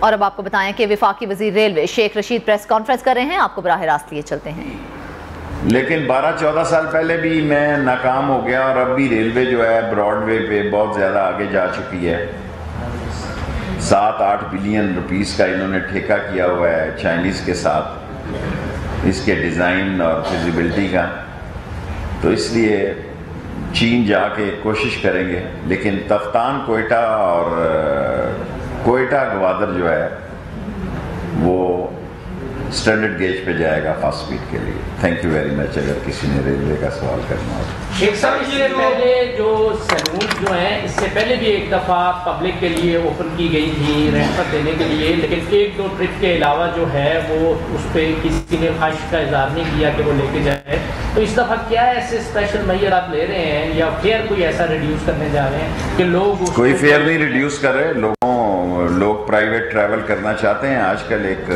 اور اب آپ کو بتائیں کہ وفاقی وزیر railway Sheikh Rashid press conference کر رہے ہیں، آپ کو براہ راست لیے چلتے ہیں۔ لیکن 12-14 سال پہلے بھی میں ناکام ہو گیا، اور اب بھی ریلوے جو ہے براڈ وے پہ بہت زیادہ آگے جا چکی ہے۔ 7-8 بلین روپیز کا انہوں نے ٹھیکہ کیا ہوا ہے چائنیز کے ساتھ، اس کے ڈیزائن اور فیزیبلٹی کا، تو اس لیے چین جا کے کوشش کریں گے، لیکن تفتان کوئٹہ اور کوئٹہ گوادر جو ہے وہ اسٹینڈرڈ گیج پہ جائے گا فاسٹ سپیڈ کے لیے۔ Thank you very much. اگر کسی نے ریلوے کا سوال کرنا ہو۔ شیخ صاحب، اس سے پہلے جو سیلون جو ہیں اس سے پہلے بھی ایک دفعہ پبلک کے لیے اوپن کی گئی تھی رینٹ پر دینے کے لیے، لیکن 1-2 ٹرپ کے علاوہ جو ہے وہ اس پہ کسی نے خواہش کا اظہار نہیں کیا کہ وہ لے کے جائے، تو اس دفعہ کیا ایسے اسپیشل میئر آپ لے رہے ہیں یا فیئر کوئی ایسا ریڈیوس کرنے جا رہے ہیں کہ لوگ کوئی فیئر نہیں ریڈیوس کر رہے، لوگ پرائیویٹ ٹریول کرنا چاہتے ہیں۔ آج کل ایک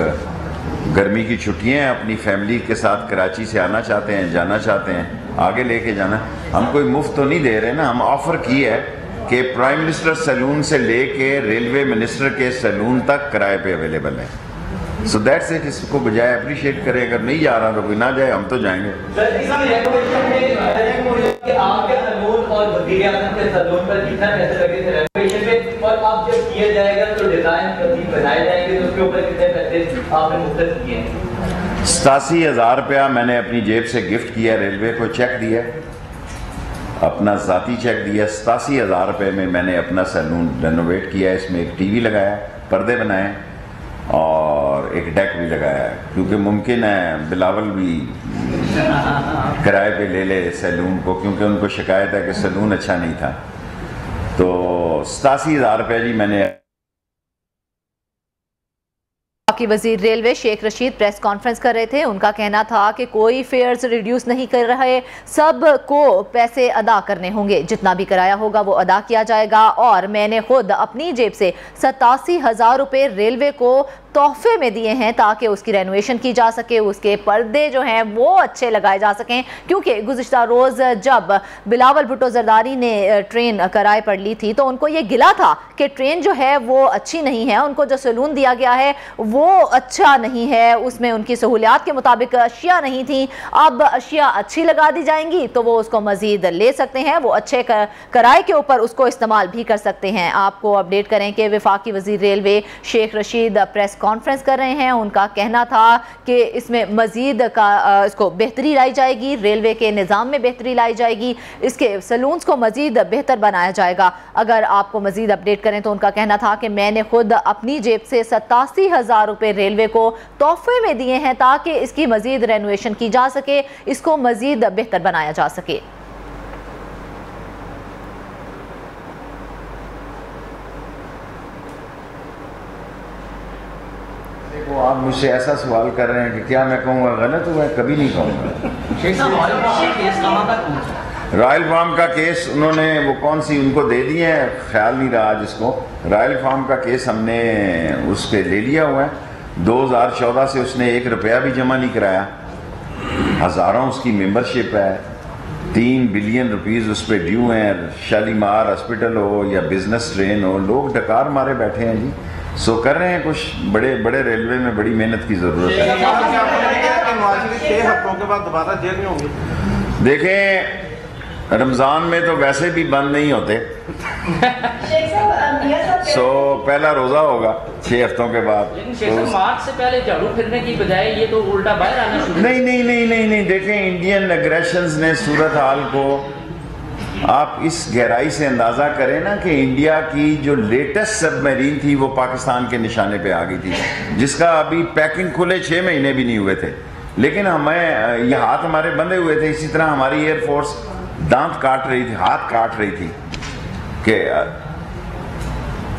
گرمی کی چھٹیاں ہیں، اپنی فیملی کے ساتھ کراچی سے آنا چاہتے ہیں، جانا چاہتے ہیں، آگے لے کے جانا۔ ہم کوئی مفت تو نہیں دے رہے نا، ہم آفر کی ہے کہ پرائم منسٹر سیلون سے لے کے ریلوے منسٹر کے سیلون تک کرائے پہ اویلیبل ہے۔ سو دیٹس اٹ، اس کو بجائے اپریشیٹ کرے، اگر نہیں جا رہا تو کوئی نہ جائے، ہم تو جائیں گے۔ اور آپ جب کیا جائے گا تو ڈیزائن کبھی بنائے جائیں گے تو اس کے اوپر کتنے پیسے آپ نے مختص کیے ہیں؟ 87,000 روپیہ میں نے اپنی جیب سے گفٹ کیا، ریلوے کو چیک دیا، اپنا ذاتی چیک دیا۔ 87,000 روپے میں میں نے اپنا سیلون رینوویٹ کیا، اس میں ایک ٹی وی لگایا، پردے بنائے اور ایک ڈیک بھی لگایا، کیونکہ ممکن ہے بلاول بھی کرائے پہ لے لے سیلون کو، کیونکہ ان کو شکایت ہے کہ سیلون اچھا نہیں تھا۔ تو 87,000 روپے جی میں نے۔ وفاقی وزیر railway Sheikh Rashid press conference کر رہے تھے، ان کا کہنا تھا کہ کوئی فیئرز ریڈیوس نہیں کر رہے، سب کو پیسے ادا کرنے ہوں گے، جتنا بھی کرایہ ہوگا وہ ادا کیا جائے گا، اور میں نے خود اپنی جیب سے 87,000 روپے ریلوے کو تحفے میں دیے ہیں تاکہ اس کی رینوویشن کی جا سکے، اس کے پردے جو ہیں وہ اچھے لگائے جا سکیں، کیونکہ گزشتہ روز جب بلاول بھٹو زرداری نے ٹرین کرائے پر لی تھی تو ان کو یہ گلا تھا کہ ٹرین جو ہے وہ اچھی نہیں ہے، ان کو جو سیلون دیا گیا ہے وہ اچھا نہیں ہے، اس میں ان کی سہولیات کے مطابق اشیاء نہیں تھیں۔ اب اشیاء اچھی لگا دی جائیں گی تو وہ اس کو مزید لے سکتے ہیں، وہ اچھے کرائے کے اوپر اس کو استعمال بھی کر سکتے ہیں۔ آپ کو اپڈیٹ کریں کہ وفاقی وزیر railway Sheikh Rashid press conference کر رہے ہیں، ان کا کہنا تھا کہ اس میں مزید اس کو بہتری لائی جائے گی، ریلوے کے نظام میں بہتری لائی جائے گی، اس کے سیلونز کو مزید بہتر بنایا جائے گا۔ اگر آپ کو مزید اپڈیٹ کریں تو ان کا کہنا تھا کہ میں نے خود اپنی جیب سے 87,000 روپے ریلوے کو تحفے میں دیے ہیں تاکہ اس کی مزید رینوویشن کی جا سکے، اس کو مزید بہتر بنایا جا سکے۔ آپ مجھ سے ایسا سوال کر رہے ہیں کہ کیا میں کہوں گا غلط ہوا ہے؟ کبھی نہیں کہوں گا۔ رائل فارم کا کیس انہوں نے وہ کون سی ان کو دے دی ہے، خیال نہیں رہا جس کو۔ رائل فارم کا کیس ہم نے اس پہ لے لیا ہوا ہے، 2014 سے اس نے 1 روپیہ بھی جمع نہیں کرایا، ہزاروں اس کی ممبرشپ ہے، 3 بلین روپیز اس پہ ڈیو ہیں۔ شالیمار ہاسپٹل ہو یا بزنس ٹرین ہو، لوگ ڈکار مارے بیٹھے ہیں جی، سو کر رہے ہیں کچھ بڑے بڑے ریلوے میں بڑی محنت کی ضرورت ہے۔ دیکھیں رمضان میں تو ویسے بھی بند نہیں ہوتے، سو پہلا روزہ ہوگا 6 ہفتوں کے بعد۔ مارچ سے پہلے جھاڑو پھرنے کی بجائے یہ تو الٹا باہر آنا شروع۔ نہیں، دیکھیں انڈین اگریشنز نے صورتحال کو آپ اس گہرائی سے اندازہ کریں نا کہ انڈیا کی جو لیٹسٹ سب میرین تھی وہ پاکستان کے نشانے پہ آ گئی تھی، جس کا ابھی پیکنگ کھلے 6 مہینے بھی نہیں ہوئے تھے، لیکن ہمیں یہ ہاتھ ہمارے بندھے ہوئے تھے۔ اسی طرح ہماری ایئر فورس دانت کاٹ رہی تھی، ہاتھ کاٹ رہی تھی کہ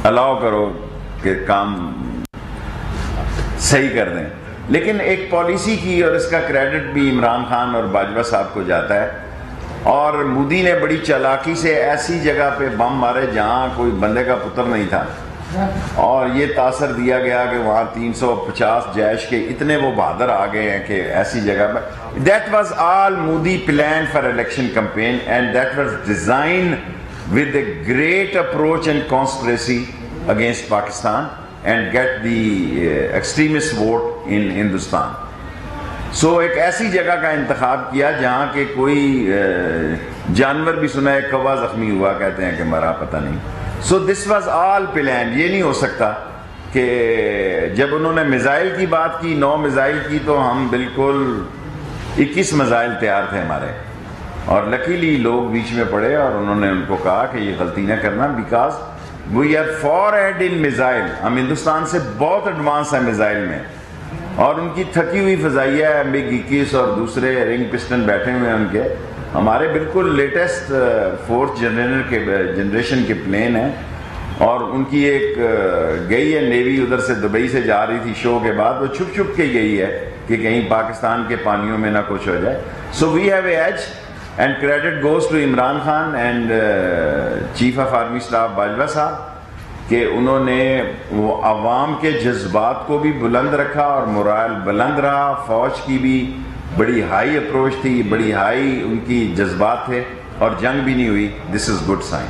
الاؤ کرو کہ کام صحیح کر دیں، لیکن ایک پالیسی کی، اور اس کا کریڈٹ بھی عمران خان اور باجوہ صاحب کو جاتا ہے۔ اور مودی نے بڑی چالاکی سے ایسی جگہ پہ بم مارے جہاں کوئی بندے کا پتر نہیں تھا، اور یہ تاثر دیا گیا کہ وہاں 350 جیش کے اتنے وہ بہادر آ گئے ہیں کہ ایسی جگہ پہ۔ That was all Modi plan for election campaign, and that was designed with a great approach and conspiracy against Pakistan, and get the extremist vote in Hindustan. So ایک ایسی جگہ کا انتخاب کیا جہاں کہ کوئی جانور بھی سنا ہے کوا زخمی ہوا کہتے ہیں کہ مرا پتہ نہیں. So this was all planned. یہ نہیں ہو سکتا کہ جب انہوں نے میزائل کی بات کی 9 میزائل کی تو ہم بالکل 21 میزائل تیار تھے ہمارے, اور لکیلی لوگ بیچ میں پڑے اور انہوں نے ان کو کہا کہ یہ غلطی نہ کرنا because we are far ahead in missile. ہم ہندوستان سے بہت ایڈوانس ہیں میزائل میں, اور ان کی تھکی ہوئی فضائیہ MiG 21 اور دوسرے رنگ پسٹن بیٹھے ہوئے ہیں ان کے, ہمارے بالکل لیٹسٹ 4th جنریشن کے پلین ہیں. اور ان کی ایک گئی ہے نیوی ادھر سے دبئی سے جا رہی تھی شو کے بعد, وہ چھپ چھپ کے گئی ہے کہ کہیں پاکستان کے پانیوں میں نہ کچھ ہو جائے. So we have a edge and credit goes to Imran Khan and chief of army staff Bajwa صاحب کہ انہوں نے وہ عوام کے جذبات کو بھی بلند رکھا اور مورال بلند رہا. فوج کی بھی بڑی ہائی اپروچ تھی, بڑی ہائی ان کی جذبات تھے, اور جنگ بھی نہیں ہوئی. دس از گڈ سائن.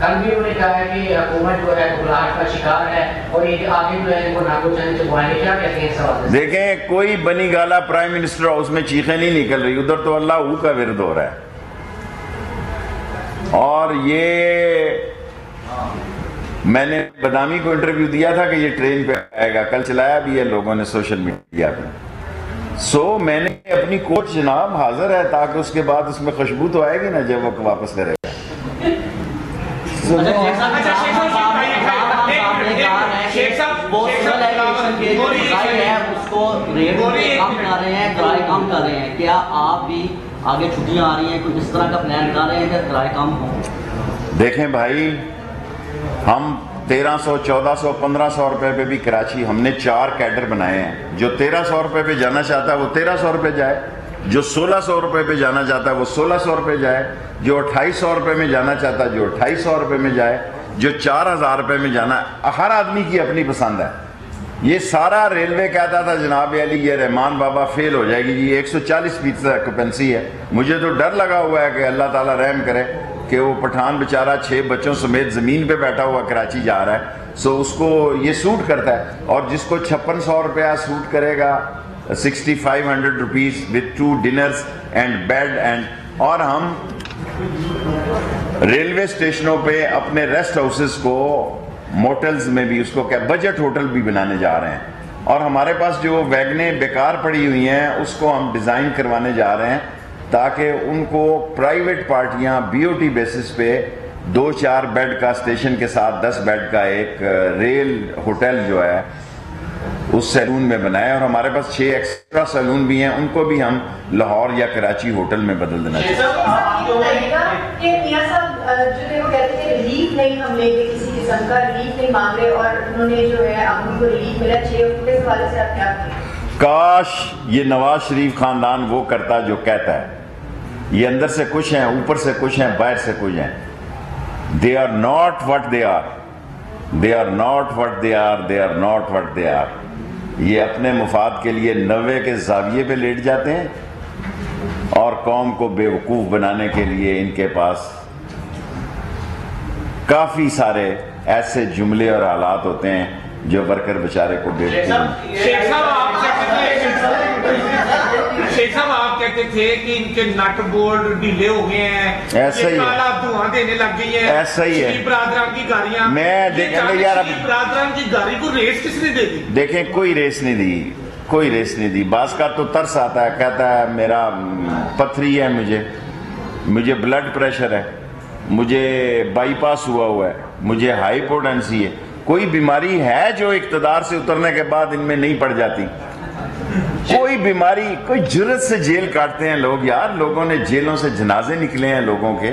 کل بھی انہوں نے کہا ہے کہ حکومت جو ہے گھبراہٹ کا شکار ہے اور یہ آگے جو ہے ان کو ناگو چند چبوائیں گے, کیا کہتے ہیں اس سوال؟ دیکھیں کوئی بنی گالا پرائم منسٹر ہاؤس میں چیخیں نہیں نکل رہی, ادھر تو اللہ ہو کا ورد ہو رہا ہے. اور یہ میں نے بدامی کو انٹرویو دیا تھا کہ یہ ٹرین پہ آئے گا, کل چلایا بھی ہے لوگوں نے سوشل میڈیا پہ. سو میں نے اپنی کوچ جناب حاضر ہے تاکہ اس کے بعد اس میں خوشبو تو آئے گی نا جب وہ واپس کرے گا. کیا آپ بھی آگے چھٹیاں آ رہی ہیں, کوئی اس طرح کا پلان کر رہے ہیں کہ کرائے کم ہوں؟ دیکھیں بھائی, ہم 1300 1400 1500 روپے پہ بھی کراچی, ہم نے 4 کیڈر بنائے ہیں. جو 1300 روپے پہ جانا چاہتا ہے وہ 1300 روپے جائے, جو 1600 روپے پہ جانا چاہتا ہے وہ 1600 روپے جائے, جو 2800 روپے میں جانا چاہتا ہے جو 2800 روپے میں جائے, جو 4000 روپے میں جانا. ہر آدمی کی اپنی پسند ہے. یہ سارا ریلوے کہتا تھا جناب علی یہ رحمان بابا فیل ہو جائے گی جی, 140% آکوپنسی ہے. مجھے تو ڈر لگا ہوا ہے کہ اللہ تعالیٰ رحم کرے کہ وہ پٹھان بیچارہ 6 بچوں سمیت زمین پہ بیٹھا ہوا کراچی جا رہا ہے. سو اس کو یہ سوٹ کرتا ہے, اور جس کو 5600 روپیہ سوٹ کرے گا 6500 rupees with 2 dinners and bed. اور ہم ریلوے اسٹیشنوں پہ اپنے ریسٹ ہاؤسز کو موٹلز میں بھی اس کو کیا بجٹ ہوٹل بھی بنانے جا رہے ہیں. اور ہمارے پاس جو ویگنیں بیکار پڑی ہوئی ہیں اس کو ہم ڈیزائن کروانے جا رہے ہیں تاکہ ان کو پرائیویٹ پارٹیاں BOT بیسس پہ 2-4 بیڈ کا اسٹیشن کے ساتھ 10 بیڈ کا ایک ریل ہوٹل جو ہے اس سیلون میں بنائے. اور ہمارے پاس 6 ایکسٹرا سیلون بھی ہیں, ان کو بھی ہم لاہور یا کراچی ہوٹل میں بدل دینا چاہتے ہیں. کاش یہ نواز شریف خاندان وہ کرتا جو کہتا ہے. یہ اندر سے کچھ ہیں, اوپر سے کچھ ہیں, باہر سے کچھ ہیں. They are not what they are. They are not what they are. They are not what they are. یہ اپنے مفاد کے لیے 90 کے زاویے پہ لیٹ جاتے ہیں, اور قوم کو بے وقوف بنانے کے لیے ان کے پاس کافی سارے ایسے جملے اور حالات ہوتے ہیں جو ورکر بیچارے کو بے وقوف. شیخ صاحب آپ کہتے تھے کہ ان کے نٹ بورڈ ڈھیلے ہو گئے ہیں, ایسا ہی ہے, دھواں دینے لگ گئی ہیں, ایسا ہی ہے. برادران کی گاڑیاں, میں دیکھیں یار برادران کی گاڑی کو ریس کس نے دے دی؟ دیکھیں کوئی ریس نہیں دی, کوئی ریس نہیں دی. بعض کا تو ترس آتا ہے, کہتا ہے میرا پتھری ہے, مجھے بلڈ پریشر ہے, مجھے بائی پاس ہوا ہے, مجھے ہائی پوٹنسی ہے. کوئی بیماری ہے جو اقتدار سے اترنے کے بعد ان میں نہیں پڑ جاتی؟ کوئی بیماری, کوئی جرت سے جیل کاٹتے ہیں لوگ یار. لوگوں نے جیلوں سے جنازے نکلے ہیں لوگوں کے,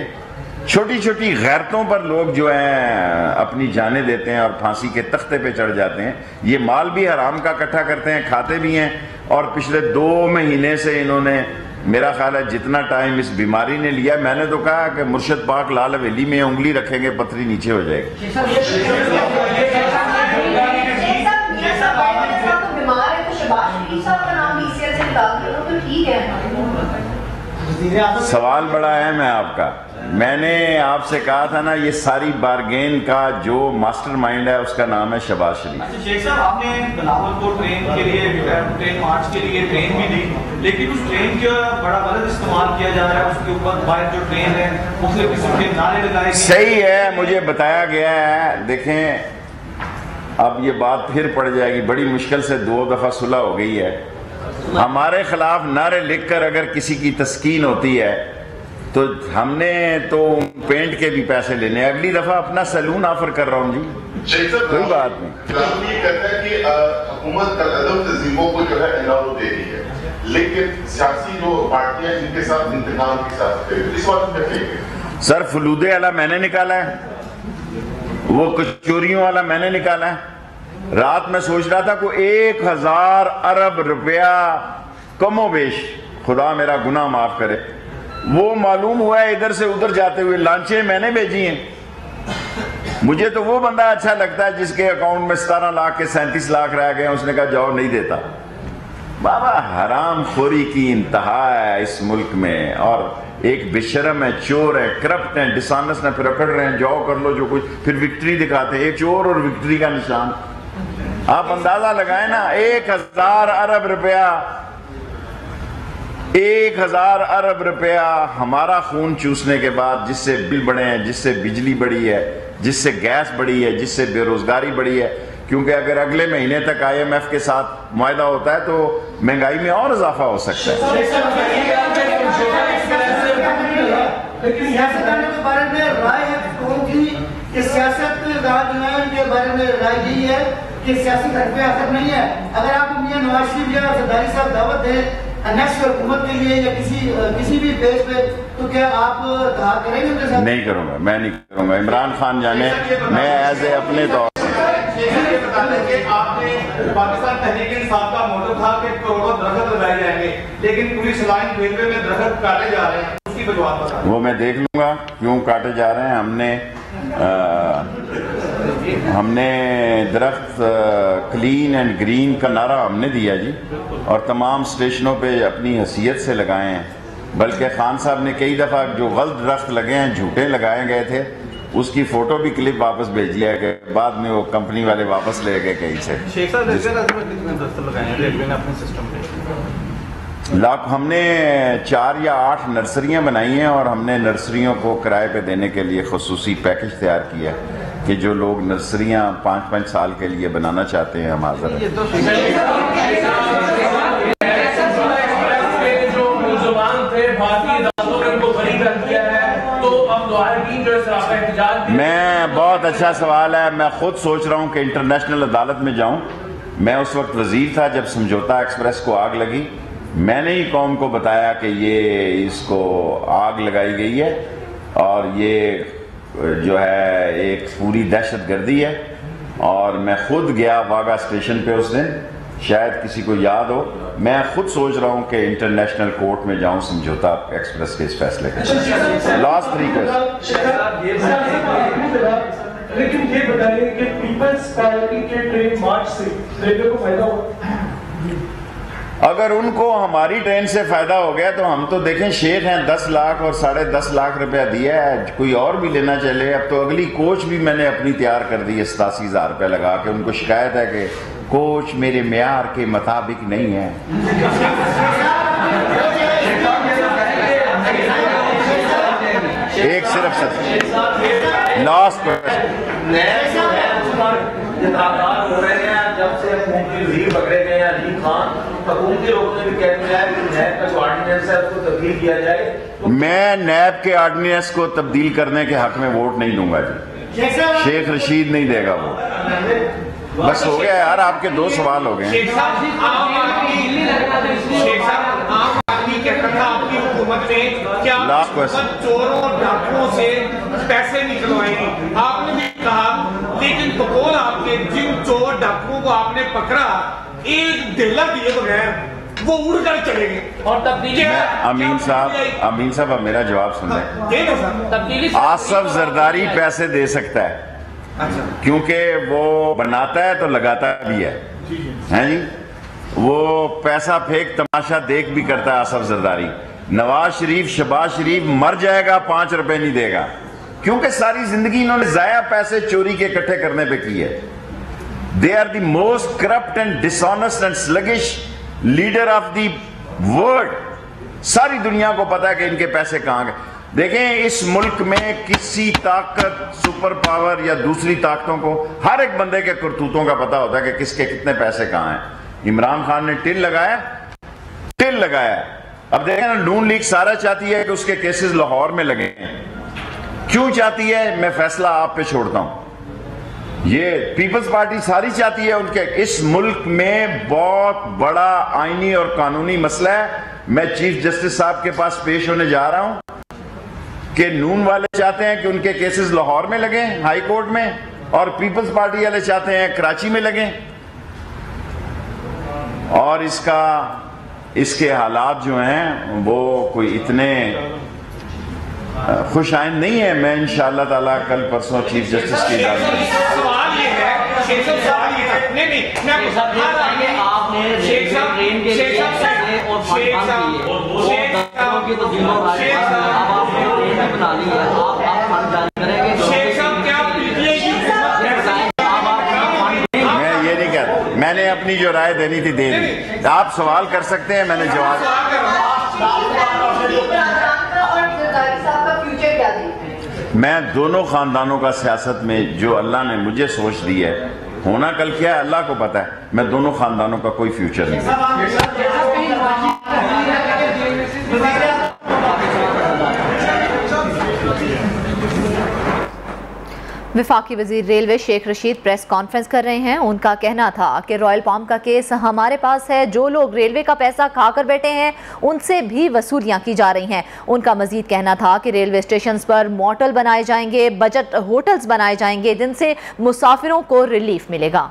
چھوٹی چھوٹی غیرتوں پر لوگ جو ہیں اپنی جانیں دیتے ہیں اور پھانسی کے تختے پہ چڑھ جاتے ہیں. یہ مال بھی حرام کا اکٹھا کرتے ہیں, کھاتے بھی ہیں. اور پچھلے 2 مہینے سے انہوں نے میرا خیال ہے جتنا ٹائم اس بیماری نے لیا, میں نے تو کہا کہ مرشد پاک لال حویلی میں انگلی رکھیں گے پتھری نیچے ہو جائے گی. سوال بڑا اہم ہے آپ کا. میں نے آپ سے کہا تھا نا یہ ساری بارگین کا جو ماسٹر مائنڈ ہے اس کا نام ہے شہباز شریف. شیخ صاحب آپ نے بلاول کو ٹرین کے لیے ٹرین مارچ کے لیے ٹرین بھی دی لیکن اس ٹرین کا بڑا غلط استعمال کیا جا رہا ہے. اس کے اوپر باہر جو ٹرین ہے مختلف قسم کے نعرے لگائے. صحیح ہے, مجھے بتایا گیا ہے. دیکھیں اب یہ بات پھر پڑ جائے گی, بڑی مشکل سے 2 دفعہ صلح ہو گئی ہے. ہمارے خلاف نعرے لکھ کر اگر کسی کی تسکین ہوتی ہے تو ہم نے تو پینٹ کے بھی پیسے لینے. اگلی دفعہ اپنا سیلون آفر کر رہا ہوں جی, کوئی بات نہیں. یہ کہتا ہے کہ حکومت عدم تنظیموں کو جو ہے انعام دے رہی ہے لیکن سیاسی جو پارٹیاں جن کے ساتھ انتقام کے ساتھ اس بات میں کہیں گے. سر فلودے والا میں نے نکالا ہے, وہ کچوریوں والا میں نے نکالا ہے. رات میں سوچ رہا تھا کو 1000 ارب روپیہ کم و بیش, خدا میرا گناہ معاف کرے, وہ معلوم ہوا ہے ادھر سے ادھر جاتے ہوئے لانچیں میں نے بھیجی ہیں. مجھے تو وہ بندہ اچھا لگتا ہے جس کے اکاؤنٹ میں 17 لاکھ کے 37 لاکھ رہ گئے, اس نے کہا جاؤ نہیں دیتا. بابا حرام خوری کی انتہا ہے اس ملک میں, اور ایک بشرم ہے, چور ہے, کرپٹ ہیں, ڈسانس نے پھر اکڑ رہے ہیں, جاؤ کر لو جو کچھ, پھر وکٹری دکھاتے ہیں. ایک چور اور وکٹری کا نشان آپ اندازہ لگائیں نا. 1000 ارب روپیہ 1000 ارب روپیہ ہمارا خون چوسنے کے بعد, جس سے بل بڑھے ہیں, جس سے بجلی بڑھی ہے, جس سے گیس بڑھی ہے, جس سے بے روزگاری بڑھی ہے. کیونکہ اگر اگلے مہینے تک IMF کے ساتھ معاہدہ ہوتا ہے تو مہنگائی میں اور اضافہ ہو سکتا ہے. لیکن سیاستدانوں کے بارے میں رائے ہے قوم کی کہ سیاست دان کے بارے میں رائے یہی ہے کہ سیاسی طرف اثر نہیں ہے. اگر آپ میاں نواز شریف یا زرداری صاحب دعوت دیں نیکسٹ حکومت کے لیے یا کسی بھی پیج پہ, تو کیا آپ کہا کریں گے ان کے ساتھ؟ نہیں کروں گا, میں نہیں کروں گا. عمران خان جانے, میں ایز اے اپنے طور یہ بتا دیں کہ آپ نے پاکستان تحریک انصاف کا موٹو تھا کہ کروڑوں درخت لگائے جائیں گے لیکن پولیس لائن ریلوے میں درخت کاٹے جا رہے ہیں, اس کی وجوہات بتا دیں. وہ میں دیکھ لوں گا کیوں کاٹے جا رہے ہیں. ہم نے درخت کلین اینڈ گرین کا نعرہ ہم نے دیا جی, اور تمام اسٹیشنوں پہ اپنی حیثیت سے لگائے ہیں. بلکہ خان صاحب نے کئی دفعہ جو غلط درخت لگے ہیں, جھوٹے لگائے گئے تھے, اس کی فوٹو بھی کلپ واپس بھیج لیا کہ بعد میں وہ کمپنی والے واپس لے گئے کہیں سے. شیخ صاحب کتنے درخت لگائے ہیں ریلوے نے اپنے سسٹم پہ؟ ہم نے 4 یا 8 نرسریاں بنائی ہیں, اور ہم نے نرسریوں کو کرائے پہ دینے کے لیے خصوصی پیکج تیار کیا ہے کہ جو لوگ نرسریاں 5-5 سال کے لیے بنانا چاہتے ہیں ہم حاضر ہیں. میں بہت اچھا سوال ہے. میں خود سوچ رہا ہوں کہ انٹرنیشنل عدالت میں جاؤں. میں اس وقت وزیر تھا جب سمجھوتا ایکسپریس کو آگ لگی. میں نے ہی قوم کو بتایا کہ یہ اس کو آگ لگائی گئی ہے اور یہ جو ہے ایک پوری دہشت گردی ہے. اور میں خود گیا واگا اسٹیشن پہ اس دن, شاید کسی کو یاد ہو. میں خود سوچ رہا ہوں کہ انٹرنیشنل کورٹ میں جاؤں سمجھوتا ایکسپریس کے اس فیصلے کے. لاسٹ 3 لیکن یہ بتائیے کہ پیپلز پارٹی کے ٹرین مارچ سے ریلوے کو فائدہ ہوا؟ اگر ان کو ہماری ٹرین سے فائدہ ہو گیا تو ہم تو دیکھیں شیخ ہیں, 10 لاکھ اور 10.5 لاکھ روپیہ دیا ہے, کوئی اور بھی لینا چلے. اب تو اگلی کوچ بھی میں نے اپنی تیار کر دی 87,000 روپے لگا کے. ان کو شکایت ہے کہ کوچ میرے معیار کے مطابق نہیں ہے. ایک صرف لاسٹ ہو رہے ہیں جب سے وزیر پکڑے گئے ہیں علی خان, حکومتی لوگوں نے بھی کہہ دیا ہے کہ نیب کا جو آرڈیننس ہے اس کو تبدیل کیا جائے. میں نیب کے آرڈیننس کو تبدیل کرنے کے حق میں ووٹ نہیں دوں گا جی. شیخ رشید نہیں دے گا وہ. بس ہو گیا یار, آپ کے 2 سوال ہو گئے. Last question. چوروں اور ڈاکوؤں سے پیسے نکلوائے گی آپ نے بھی کہا, لیکن بقول آپ کے جن چور ڈاکوؤں کو آپ نے پکڑا ایک ڈالر دیے بغیر وہ اڑ کر چلے گئے. اور تبدیلی امین صاحب اب میرا جواب سنیں. آصف زرداری پیسے دے سکتا ہے کیونکہ وہ بناتا ہے تو لگاتا بھی ہے جی. وہ پیسہ پھینک تماشا دیکھ بھی کرتا ہے آصف زرداری. نواز شریف شہباز شریف مر جائے گا 5 روپے نہیں دے گا، کیونکہ ساری زندگی انہوں نے ضائع پیسے چوری کے اکٹھے کرنے پہ کی ہے. They are the most corrupt and dishonest and sluggish leader of the world. ساری دنیا کو پتا ہے کہ ان کے پیسے کہاں گئے. دیکھیں اس ملک میں کسی طاقت سپر پاور یا دوسری طاقتوں کو ہر ایک بندے کے کرتوتوں کا پتا ہوتا ہے کہ کس کے کتنے پیسے کہاں ہیں. عمران خان نے ٹل لگایا. اب دیکھیں نا، نون لیگ سارا چاہتی ہے کہ اس کے کیسز لاہور میں لگیں. کیوں چاہتی ہے؟ میں فیصلہ آپ پہ چھوڑتا ہوں. یہ پیپلز پارٹی ساری چاہتی ہے ان کے. اس ملک میں بہت بڑا آئینی اور قانونی مسئلہ ہے. میں چیف جسٹس صاحب کے پاس پیش ہونے جا رہا ہوں کہ نون والے چاہتے ہیں کہ ان کے کیسز لاہور میں لگیں ہائی کورٹ میں، اور پیپلز پارٹی والے چاہتے ہیں کراچی میں لگیں. اور اس کے حالات جو ہیں وہ کوئی اتنے خوش آئند نہیں ہے. میں انشاءاللہ تعالیٰ کل پرسوں چیف جسٹس کی اجازت دوں. سوال یہ ہے میں یہ نہیں کہتا، میں نے اپنی جو رائے دینی تھی دے دی. آپ سوال کر سکتے ہیں، میں نے جواب. میں دونوں خاندانوں کا سیاست میں جو اللہ نے مجھے سوچ دی ہے، ہونا کل کیا ہے اللہ کو پتا ہے. میں دونوں خاندانوں کا کوئی فیوچر نہیں ہے. وفاقی وزیر railway Sheikh Rashid press conference کر رہے ہیں. ان کا کہنا تھا کہ رائل پام کا کیس ہمارے پاس ہے. جو لوگ ریلوے کا پیسہ کھا کر بیٹھے ہیں ان سے بھی وصولیاں کی جا رہی ہیں. ان کا مزید کہنا تھا کہ ریلوے اسٹیشنز پر موٹل بنائے جائیں گے، بجٹ ہوٹلز بنائے جائیں گے جن سے مسافروں کو ریلیف ملے گا.